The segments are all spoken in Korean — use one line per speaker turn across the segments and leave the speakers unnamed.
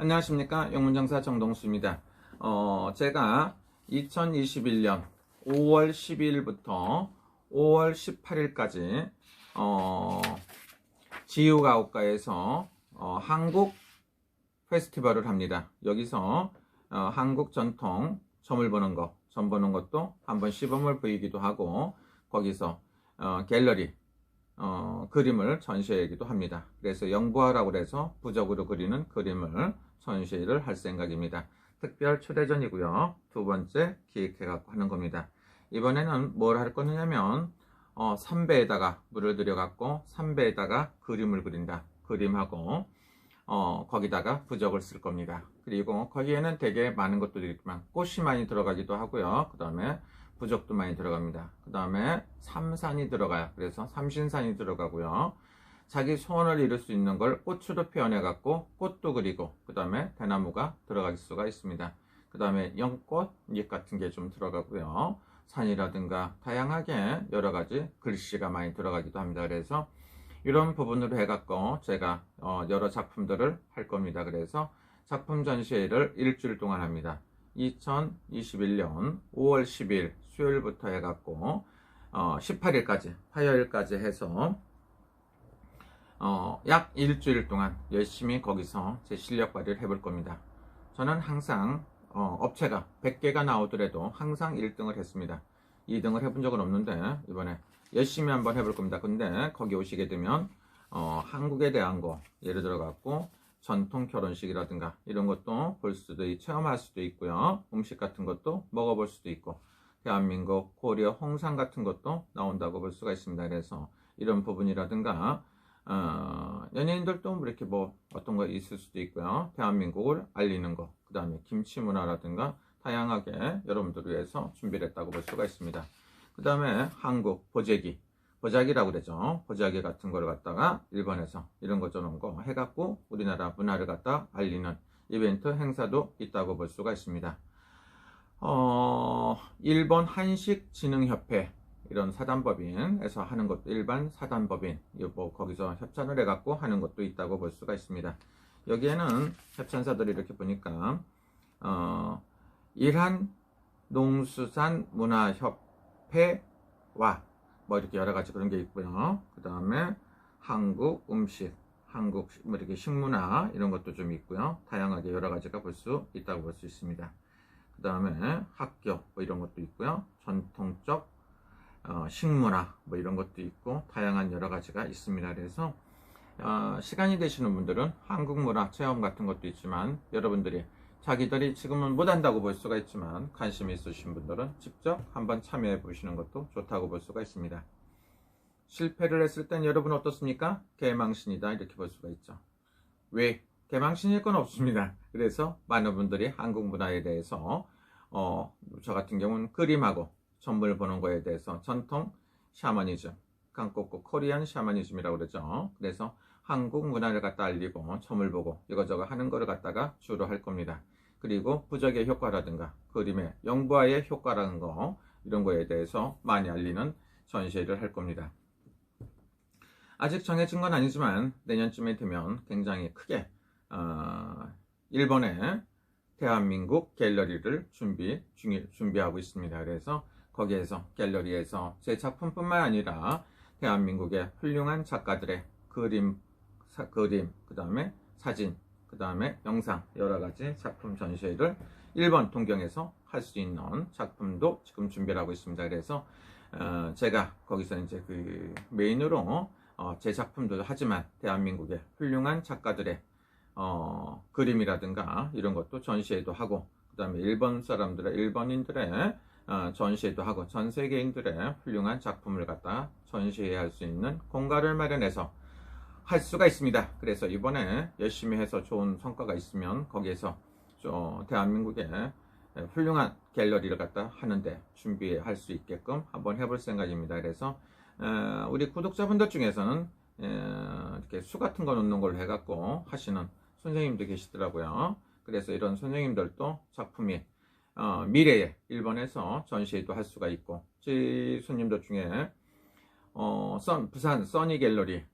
안녕하십니까, 영문장사 정동수입니다. 제가 2021년 5월 12일부터 5월 18일까지 지유가옥가에서 한국 페스티벌을 합니다. 여기서 한국 전통 점을 보는 것, 점 보는 것도 한번 시범을 보이기도 하고, 거기서 갤러리 그림을 전시하기도 합니다. 그래서 영부화라고 해서 부적으로 그리는 그림을 전시를 할 생각입니다. 특별 초대전이고요. 두 번째 기획해갖고 하는 겁니다. 이번에는 뭘 할 거냐면 삼배에다가 물을 들여갖고 삼배에다가 그림을 그린다. 그림하고 거기다가 부적을 쓸 겁니다. 그리고 거기에는 되게 많은 것들이 있지만 꽃이 많이 들어가기도 하고요. 그 다음에 부적도 많이 들어갑니다. 그 다음에 삼산이 들어가요. 그래서 삼신산이 들어가고요. 자기 소원을 이룰 수 있는 걸 꽃으로 표현해 갖고 꽃도 그리고, 그 다음에 대나무가 들어갈 수가 있습니다. 그 다음에 연꽃, 잎 같은 게 좀 들어가고요. 산이라든가 다양하게 여러 가지 글씨가 많이 들어가기도 합니다. 그래서 이런 부분으로 해갖고 제가 여러 작품들을 할 겁니다. 그래서 작품 전시회를 일주일 동안 합니다. 2021년 5월 10일 수요일부터 해갖고 18일까지 화요일까지 해서 약 일주일 동안 열심히 거기서 제 실력 발휘를 해볼 겁니다. 저는 항상 업체가 100개가 나오더라도 항상 1등을 했습니다. 2등을 해본 적은 없는데 이번에 열심히 한번 해볼 겁니다. 근데 거기 오시게 되면 한국에 대한 거, 예를 들어 갖고 전통 결혼식이라든가 이런 것도 볼 수도 체험할 수도 있고요. 음식 같은 것도 먹어볼 수도 있고, 대한민국 고려 홍상 같은 것도 나온다고 볼 수가 있습니다. 그래서 이런 부분이라든가 연예인들도 이렇게 뭐 어떤 거 있을 수도 있고요. 대한민국을 알리는 거, 그 다음에 김치 문화라든가 다양하게 여러분들을 위해서 준비를 했다고 볼 수가 있습니다. 그 다음에 한국 보자기라고 그러죠. 보자기 같은 걸 갖다가 일본에서 이런 거 저런 거 해갖고 우리나라 문화를 갖다 알리는 이벤트 행사도 있다고 볼 수가 있습니다. 일본 한식진흥협회 이런 사단법인에서 하는 것도, 일반 사단법인 뭐 거기서 협찬을 해갖고 하는 것도 있다고 볼 수가 있습니다. 여기에는 협찬사들이 이렇게 보니까 일한 농수산문화협회와 뭐 이렇게 여러 가지 그런 게 있고요. 그 다음에 한국 음식, 한국 뭐 이렇게 식문화 이런 것도 좀 있고요. 다양하게 여러 가지가 볼 수 있다고 볼 수 있습니다. 그 다음에 학교 뭐 이런 것도 있고요. 전통적 식문화 뭐 이런 것도 있고 다양한 여러 가지가 있습니다. 그래서 시간이 되시는 분들은 한국 문화 체험 같은 것도 있지만, 여러분들이 자기들이 지금은 못한다고 볼 수가 있지만 관심이 있으신 분들은 직접 한번 참여해 보시는 것도 좋다고 볼 수가 있습니다. 실패를 했을 땐 여러분 어떻습니까? 개망신이다 이렇게 볼 수가 있죠. 왜? 개망신일 건 없습니다. 그래서 많은 분들이 한국 문화에 대해서 저 같은 경우는 그림하고 점을 보는 거에 대해서 전통 샤머니즘, 한국고 코리안 샤머니즘이라고 그러죠. 그래서 한국 문화를 갖다 알리고 점을 보고 이거저거 하는 거를 갖다가 주로 할 겁니다. 그리고 부적의 효과라든가 그림의 영부화의 효과라는 거, 이런 거에 대해서 많이 알리는 전시회를 할 겁니다. 아직 정해진 건 아니지만 내년쯤에 되면 굉장히 크게 일본의 대한민국 갤러리를 준비하고 있습니다. 그래서 거기에서 갤러리에서 제 작품뿐만 아니라 대한민국의 훌륭한 작가들의 그림, 그 다음에 사진, 그 다음에 영상 여러 가지 작품 전시회를 일본 동경에서 할 수 있는 작품도 지금 준비를 하고 있습니다. 그래서 제가 거기서 이제 그 메인으로 제 작품도 하지만 대한민국의 훌륭한 작가들의 그림이라든가 이런 것도 전시회도 하고, 그 다음에 일본인들의 전시회도 하고, 전 세계인들의 훌륭한 작품을 갖다 전시회할 수 있는 공간을 마련해서 할 수가 있습니다. 그래서 이번에 열심히 해서 좋은 성과가 있으면 거기에서 대한민국의 훌륭한 갤러리를 갖다 하는데 준비할 수 있게끔 한번 해볼 생각입니다. 그래서 우리 구독자분들 중에서는 이렇게 수 같은 거 넣는 걸로 해갖고 하시는 선생님도 계시더라고요. 그래서 이런 선생님들도 작품이 미래에 일본에서 전시회도 할 수가 있고, 제 손님들 중에 부산 써니 갤러리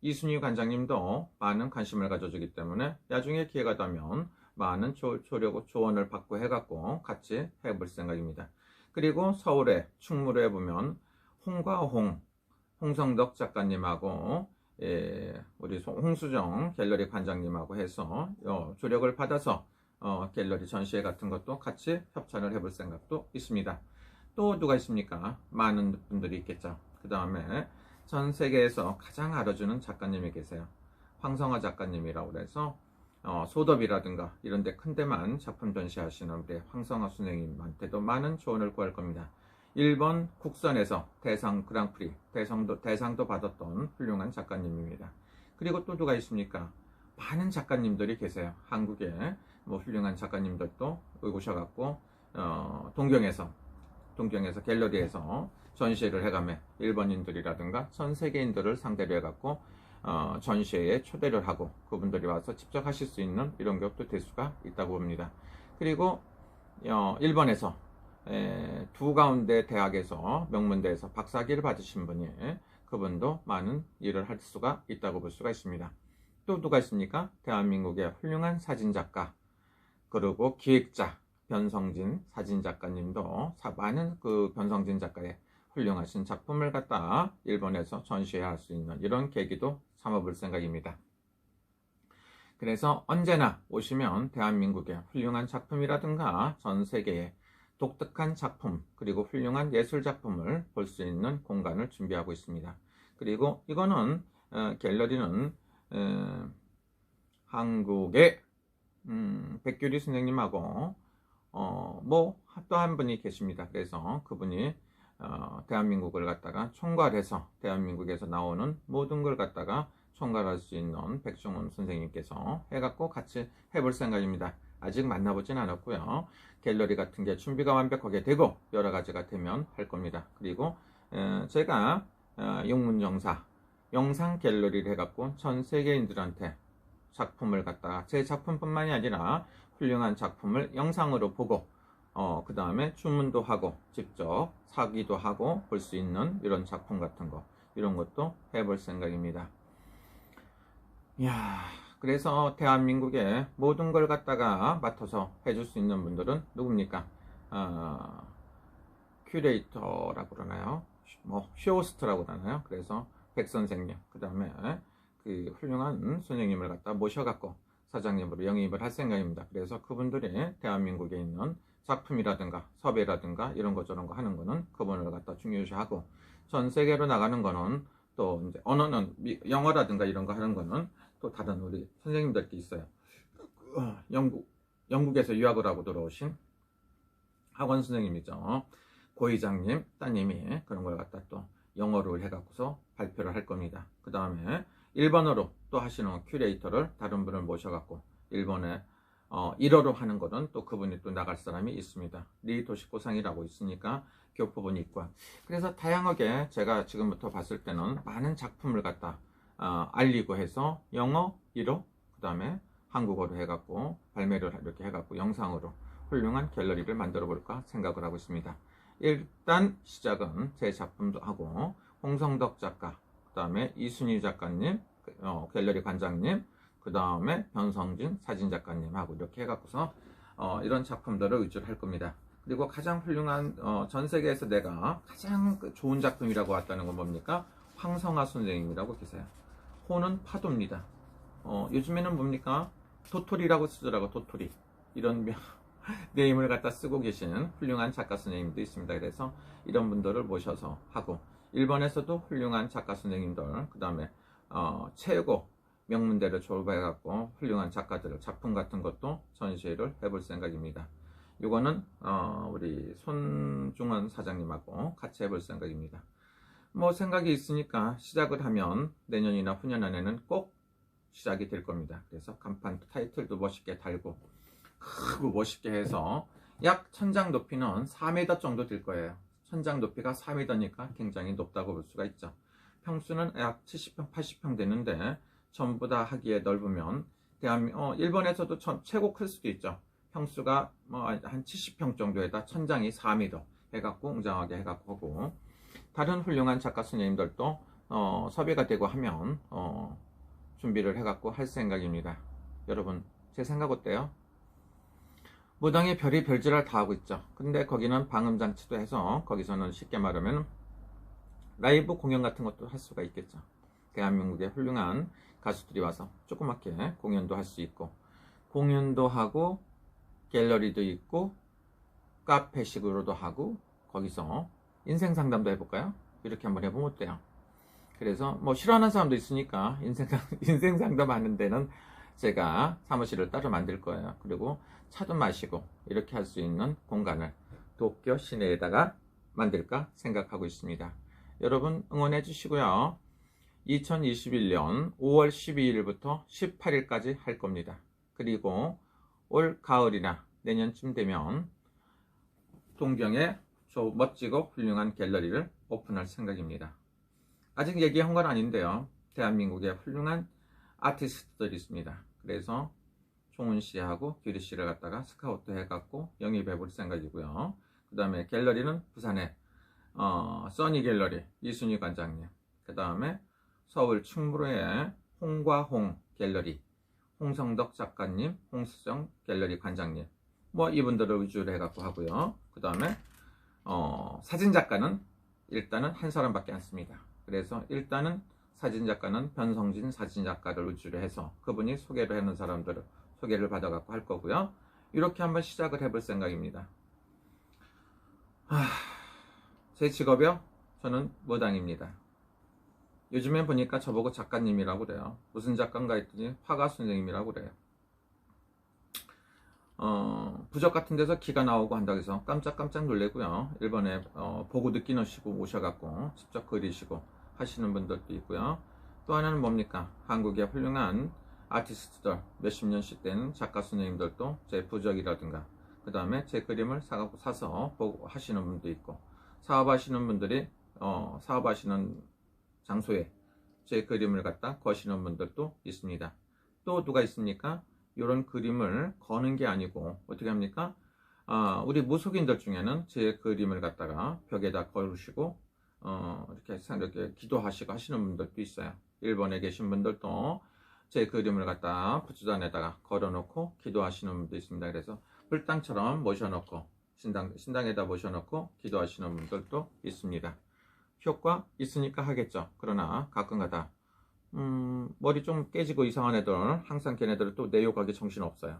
이순희 관장님도 많은 관심을 가져주기 때문에 나중에 기회가 되면 많은 조언을 받고 해갖고 같이 해볼 생각입니다. 그리고 서울에 충무로에 보면 홍성덕 작가님하고 우리 홍수정 갤러리 관장님하고 해서 조력을 받아서 갤러리 전시회 같은 것도 같이 협찬을 해볼 생각도 있습니다. 또 누가 있습니까? 많은 분들이 있겠죠. 그 다음에 전 세계에서 가장 알아주는 작가님이 계세요. 황성화 작가님이라고 해서 소덥이라든가 이런 데 큰 데만 작품 전시하시는 우리 황성화 선생님한테도 많은 조언을 구할 겁니다. 일본 국선에서 대상 그랑프리 대상도 받았던 훌륭한 작가님입니다. 그리고 또 누가 있습니까? 많은 작가님들이 계세요. 한국에 뭐 훌륭한 작가님들도 오셔갖고 동경에서 갤러리에서 전시회를 해가며 일본인들이라든가 전 세계인들을 상대로 해갖고 전시회에 초대를 하고 그분들이 와서 직접 하실 수 있는 이런 것도 될 수가 있다고 봅니다. 그리고 일본에서 두 가운데 대학에서 명문대에서 박사학위를 받으신 분이 그분도 많은 일을 할 수가 있다고 볼 수가 있습니다. 또 누가 있습니까? 대한민국의 훌륭한 사진작가 그리고 기획자 변성진 사진작가님도 많은 그 변성진 작가의 훌륭하신 작품을 갖다 일본에서 전시회할 수 있는 이런 계기도 삼아볼 생각입니다. 그래서 언제나 오시면 대한민국의 훌륭한 작품이라든가 전 세계의 독특한 작품 그리고 훌륭한 예술 작품을 볼 수 있는 공간을 준비하고 있습니다. 그리고 이거는 갤러리는 한국의 백규리 선생님하고 뭐 또 한 분이 계십니다. 그래서 그분이 대한민국을 갖다가 총괄해서 대한민국에서 나오는 모든 걸 갖다가 총괄할 수 있는 백종원 선생님께서 해갖고 같이 해볼 생각입니다. 아직 만나보진 않았고요. 갤러리 같은 게 준비가 완벽하게 되고 여러 가지가 되면 할 겁니다. 그리고 제가 영문영사 영상 갤러리를 해갖고 전 세계인들한테 작품을 갖다가 제 작품뿐만이 아니라 훌륭한 작품을 영상으로 보고 그 다음에 주문도 하고 직접 사기도 하고 볼 수 있는 이런 작품 같은 거 이런 것도 해볼 생각입니다. 이야, 그래서 대한민국의 모든 걸 갖다가 맡아서 해줄 수 있는 분들은 누굽니까? 큐레이터라고 그러나요? 뭐 쇼호스트라고 그러나요? 그래서 백 선생님, 그 다음에 그 훌륭한 선생님을 갖다 모셔갖고 사장님으로 영입을 할 생각입니다. 그래서 그분들이 대한민국에 있는 작품이라든가 섭외라든가 이런 거 저런 거 하는 거는 그분을 갖다 중요시하고 전 세계로 나가는 거는 또 이제 언어는 영어라든가 이런 거 하는 거는 또 다른 우리 선생님들께 있어요. 영국에서 유학을 하고 들어오신 학원 선생님이죠. 고이장님, 따님이 그런 걸 갖다 또 영어로 해갖고서 발표를 할 겁니다. 그 다음에 일본어로 또 하시는 큐레이터를 다른 분을 모셔갖고 일본에 일어로 하는 거는 또 그분이 또 나갈 사람이 있습니다. 리도시코상이라고 있으니까 교포분이 있고 그래서 다양하게 제가 지금부터 봤을 때는 많은 작품을 갖다 알리고 해서 영어 1호 그 다음에 한국어로 해갖고 발매를 이렇게 해갖고 영상으로 훌륭한 갤러리를 만들어 볼까 생각을 하고 있습니다. 일단 시작은 제 작품도 하고 홍성덕 작가 그 다음에 이순희 작가님 갤러리 관장님 그 다음에 변성진 사진작가님하고 이렇게 해갖고서 이런 작품들을 위주로 할 겁니다. 그리고 가장 훌륭한 전 세계에서 내가 가장 좋은 작품이라고 왔다는 건 뭡니까? 황성화 선생님이라고 계세요. 호는 파도입니다. 요즘에는 뭡니까? 도토리라고 쓰더라고. 도토리 이런 네임을 갖다 쓰고 계시는 훌륭한 작가 선생님도 있습니다. 그래서 이런 분들을 모셔서 하고 일본에서도 훌륭한 작가 선생님들 그 다음에 최고 명문대를 졸업해갖고 훌륭한 작가들 작품 같은 것도 전시회를 해볼 생각입니다. 이거는 우리 손중원 사장님하고 같이 해볼 생각입니다. 뭐 생각이 있으니까 시작을 하면 내년이나 후년 안에는 꼭 시작이 될 겁니다. 그래서 간판 타이틀도 멋있게 달고 크고 멋있게 해서 약 천장 높이는 4m 정도 될 거예요. 천장 높이가 4m니까 굉장히 높다고 볼 수가 있죠. 평수는 약 70평, 80평 되는데 전부 다 하기에 넓으면 일본에서도 최고 클 수도 있죠. 평수가 뭐 한 70평 정도에다 천장이 4m 해갖고 웅장하게 해갖고 하고 다른 훌륭한 작가 선생님들도 섭외가 되고 하면 준비를 해갖고 할 생각입니다. 여러분 제 생각 어때요? 무당이 별이 별짓을 다 하고 있죠. 근데 거기는 방음장치도 해서 거기서는 쉽게 말하면 라이브 공연 같은 것도 할 수가 있겠죠. 대한민국의 훌륭한 가수들이 와서 조그맣게 공연도 할 수 있고, 공연도 하고 갤러리도 있고 카페식으로도 하고, 거기서 인생 상담도 해볼까요? 이렇게 한번 해보면 어때요? 그래서 뭐 싫어하는 사람도 있으니까 인생 상담 하는 데는 제가 사무실을 따로 만들 거예요. 그리고 차도 마시고 이렇게 할 수 있는 공간을 도쿄 시내에다가 만들까 생각하고 있습니다. 여러분 응원해 주시고요. 2021년 5월 12일부터 18일까지 할 겁니다. 그리고 올 가을이나 내년쯤 되면 동경에 멋지고 훌륭한 갤러리를 오픈할 생각입니다. 아직 얘기한 건 아닌데요. 대한민국에 훌륭한 아티스트들이 있습니다. 그래서 종훈 씨하고 규리 씨를 갖다가 스카우트 해갖고 영입해 볼 생각이고요. 그 다음에 갤러리는 부산에 써니 갤러리 이순희 관장님, 그 다음에 서울 충무로에 홍과홍 갤러리 홍성덕 작가님, 홍수정 갤러리 관장님, 뭐 이분들을 위주로 해갖고 하고요. 그 다음에 사진 작가는 일단은 한 사람밖에 안 씁니다. 그래서 일단은 사진 작가는 변성진 사진 작가를 위주로 해서 그분이 소개를 해놓은 사람들을 소개를 받아갖고 할 거고요. 이렇게 한번 시작을 해볼 생각입니다. 제 직업이요? 저는 무당입니다. 요즘에 보니까 저보고 작가님이라고 그래요. 무슨 작가인가 했더니 화가 선생님이라고 그래요. 부적 같은 데서 기가 나오고 한다고 해서 깜짝깜짝 놀래고요. 일본에 보고 듣기 넣으시고 오셔갖고 직접 그리시고 하시는 분들도 있고요. 또 하나는 뭡니까? 한국의 훌륭한 아티스트들, 몇십 년씩 된 작가 선생님들도 제 부적이라든가 그 다음에 제 그림을 사서 보고 하시는 분도 있고, 사업하시는 분들이 사업하시는 장소에 제 그림을 갖다 거시는 분들도 있습니다. 또 누가 있습니까? 이런 그림을 거는 게 아니고 어떻게 합니까? 우리 무속인들 중에는 제 그림을 갖다가 벽에다 걸으시고 이렇게 기도하시고 하시는 분들도 있어요. 일본에 계신 분들도 제 그림을 갖다 부추단에다가 걸어놓고 기도하시는 분도 있습니다. 그래서 불당처럼 모셔놓고 신당에다 모셔놓고 기도하시는 분들도 있습니다. 효과 있으니까 하겠죠. 그러나 가끔가다 머리 좀 깨지고 이상한 애들, 항상 걔네들은 또 내 욕하기 정신없어요.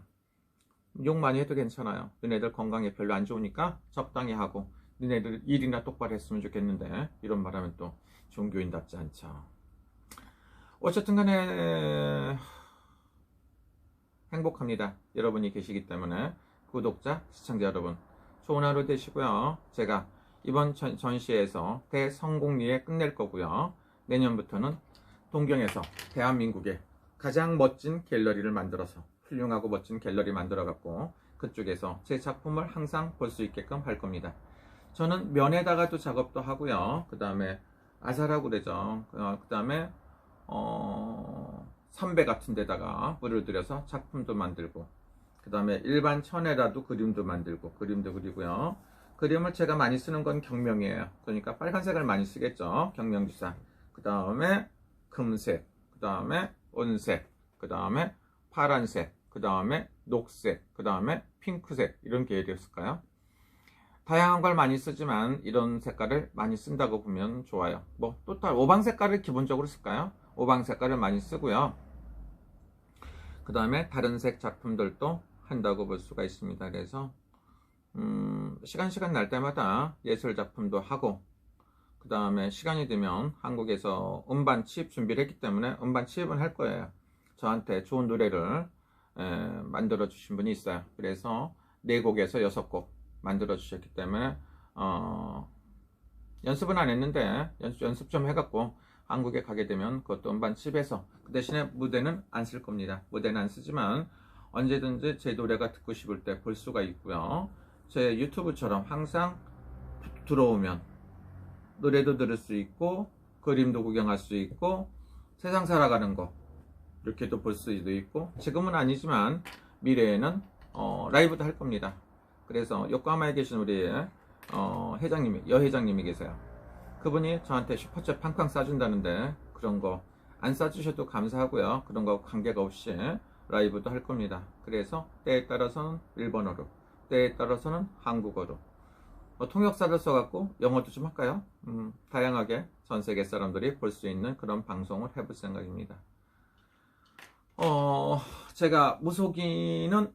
욕 많이 해도 괜찮아요. 너네들 건강에 별로 안 좋으니까 적당히 하고 너네들 일이나 똑바로 했으면 좋겠는데, 이런 말하면 또 종교인답지 않죠. 어쨌든 간에 행복합니다. 여러분이 계시기 때문에. 구독자, 시청자 여러분, 좋은 하루 되시고요. 제가 이번 전시회에서 대성공리에 끝낼 거고요. 내년부터는 동경에서 대한민국의 가장 멋진 갤러리를 만들어서 훌륭하고 멋진 갤러리 만들어 갖고 그쪽에서 제 작품을 항상 볼 수 있게끔 할 겁니다. 저는 면에다가도 작업도 하고요. 그 다음에 아사라고 그러죠. 그 다음에 선배 같은 데다가 물을 들여서 작품도 만들고, 그 다음에 일반 천에라도 그림도 만들고 그림도 그리고요. 그림을 제가 많이 쓰는 건 경명이에요. 그러니까 빨간색을 많이 쓰겠죠. 경명지사. 그 다음에 금색, 그 다음에 은색, 그 다음에 파란색, 그 다음에 녹색, 그 다음에 핑크색, 이런 계열이었을까요? 다양한 걸 많이 쓰지만 이런 색깔을 많이 쓴다고 보면 좋아요. 뭐 또 오방 색깔을 기본적으로 쓸까요? 오방 색깔을 많이 쓰고요. 그 다음에 다른 색 작품들도 한다고 볼 수가 있습니다. 그래서 시간 날 때마다 예술 작품도 하고, 그 다음에 시간이 되면 한국에서 음반 취입 준비를 했기 때문에 음반 취입은 할 거예요. 저한테 좋은 노래를 만들어 주신 분이 있어요. 그래서 4곡에서 6곡 만들어 주셨기 때문에 연습은 안 했는데 연습 좀 해갖고 한국에 가게 되면 그것도 음반 취입해서, 그 대신에 무대는 안 쓸 겁니다. 무대는 안 쓰지만 언제든지 제 노래가 듣고 싶을 때 볼 수가 있고요. 제 유튜브처럼 항상 들어오면 노래도 들을 수 있고 그림도 구경할 수 있고 세상 살아가는 거 이렇게도 볼 수도 있고, 지금은 아니지만 미래에는 라이브도 할 겁니다. 그래서 요코하마에 계신 우리 여회장님이 계세요. 그분이 저한테 슈퍼챗 팡팡 싸준다는데 그런 거 안 싸주셔도 감사하고요. 그런 거 관계가 없이 라이브도 할 겁니다. 그래서 때에 따라서는 일본어로, 때에 따라서는 한국어로, 통역사를 써갖고 영어도 좀 할까요? 다양하게 전 세계 사람들이 볼 수 있는 그런 방송을 해볼 생각입니다. 제가 무속인은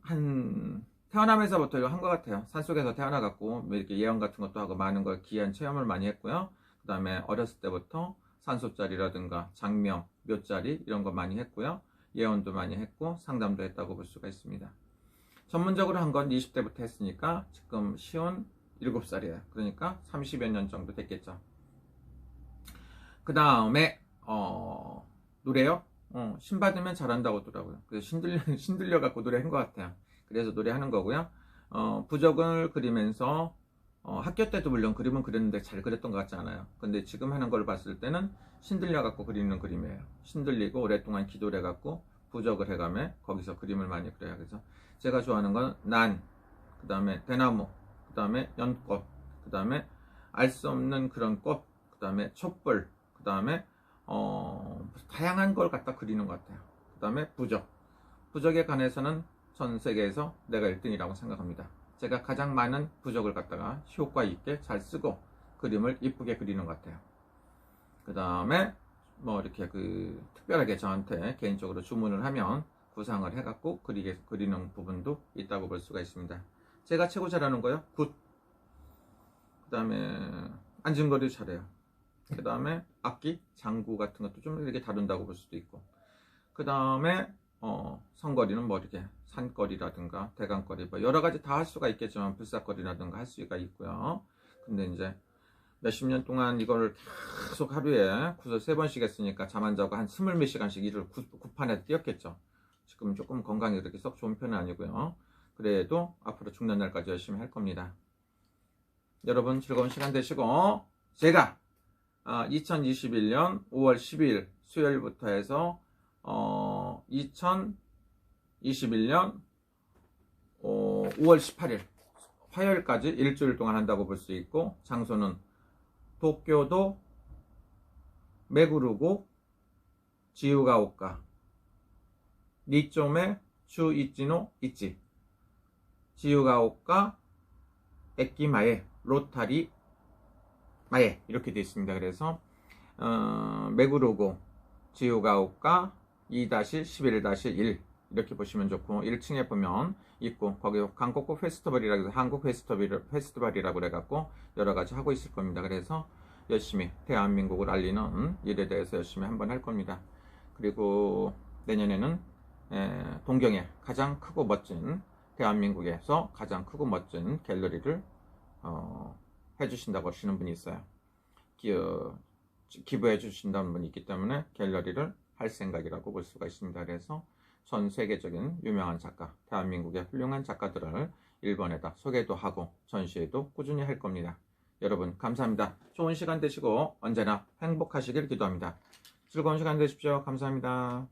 태어나면서부터 한 것 같아요. 산속에서 태어나갖고 이렇게 예언 같은 것도 하고 많은 걸 귀한 체험을 많이 했고요. 그 다음에 어렸을 때부터 산소짜리라든가 장명, 묘짜리 이런 거 많이 했고요. 예언도 많이 했고 상담도 했다고 볼 수가 있습니다. 전문적으로 한 건 20대부터 했으니까 지금 쉬운 7살이에요. 그러니까 30여 년 정도 됐겠죠. 그 다음에 노래요? 신 받으면 잘한다고 하더라고요. 그래서 신들려 갖고 노래한 것 같아요. 그래서 노래하는 거고요. 부적을 그리면서 학교 때도 물론 그림은 그렸는데 잘 그렸던 것 같지 않아요. 근데 지금 하는 걸 봤을 때는 신들려 갖고 그리는 그림이에요. 신들리고 오랫동안 기도를 해갖고 부적을 해가며 거기서 그림을 많이 그려요. 그래서 제가 좋아하는 건 난, 그 다음에 대나무, 그 다음에 연꽃, 그 다음에 알 수 없는 그런 꽃, 그 다음에 촛불, 그 다음에 다양한 걸 갖다 그리는 것 같아요. 그 다음에 부적에 관해서는 전 세계에서 내가 1등이라고 생각합니다. 제가 가장 많은 부적을 갖다가 효과 있게 잘 쓰고 그림을 이쁘게 그리는 것 같아요. 그 다음에 뭐 이렇게 특별하게 저한테 개인적으로 주문을 하면 구상을 해갖고 그리는 부분도 있다고 볼 수가 있습니다. 제가 최고 잘하는 거요? 굿. 그 다음에 안진거리 잘해요. 그 다음에 악기, 장구 같은 것도 좀 이렇게 다룬다고 볼 수도 있고, 그 다음에 성거리는 뭐 이렇게 산거리라든가 대강거리 뭐 여러 가지 다 할 수가 있겠지만 불사거리라든가 할 수가 있고요. 근데 이제 몇십 년 동안 이걸 계속 하루에 구슬 3번씩 했으니까 잠 안 자고 한 20몇 시간씩 일을 구판에 뛰었겠죠. 지금 조금 건강이 그렇게 썩 좋은 편은 아니고요. 그래도 앞으로 죽는 날까지 열심히 할 겁니다. 여러분 즐거운 시간 되시고, 제가 2021년 5월 10일 수요일부터 해서 2021년 5월 18일 화요일까지 일주일 동안 한다고 볼 수 있고, 장소는 도쿄도 메구루고 지유가오카 니초메 슈이치노 이치 지유가오카 에키마에 로타리 마에 이렇게 되어 있습니다. 그래서 메구루고 지유가오카 2-11-1 이렇게 보시면 좋고, 1층에 보면 있고, 거기 한국국 페스티벌이라고 해서 한국 페스티벌이라고 해갖고 여러 가지 하고 있을 겁니다. 그래서 열심히 대한민국을 알리는 일에 대해서 열심히 한번 할 겁니다. 그리고 내년에는 동경에 가장 크고 멋진, 대한민국에서 가장 크고 멋진 갤러리를 해주신다고 하시는 분이 있어요. 기부해 주신다는 분이 있기 때문에 갤러리를 할 생각이라고 볼 수가 있습니다. 그래서 전 세계적인 유명한 작가, 대한민국의 훌륭한 작가들을 일본에다 소개도 하고 전시회도 꾸준히 할 겁니다. 여러분 감사합니다. 좋은 시간 되시고 언제나 행복하시길 기도합니다. 즐거운 시간 되십시오. 감사합니다.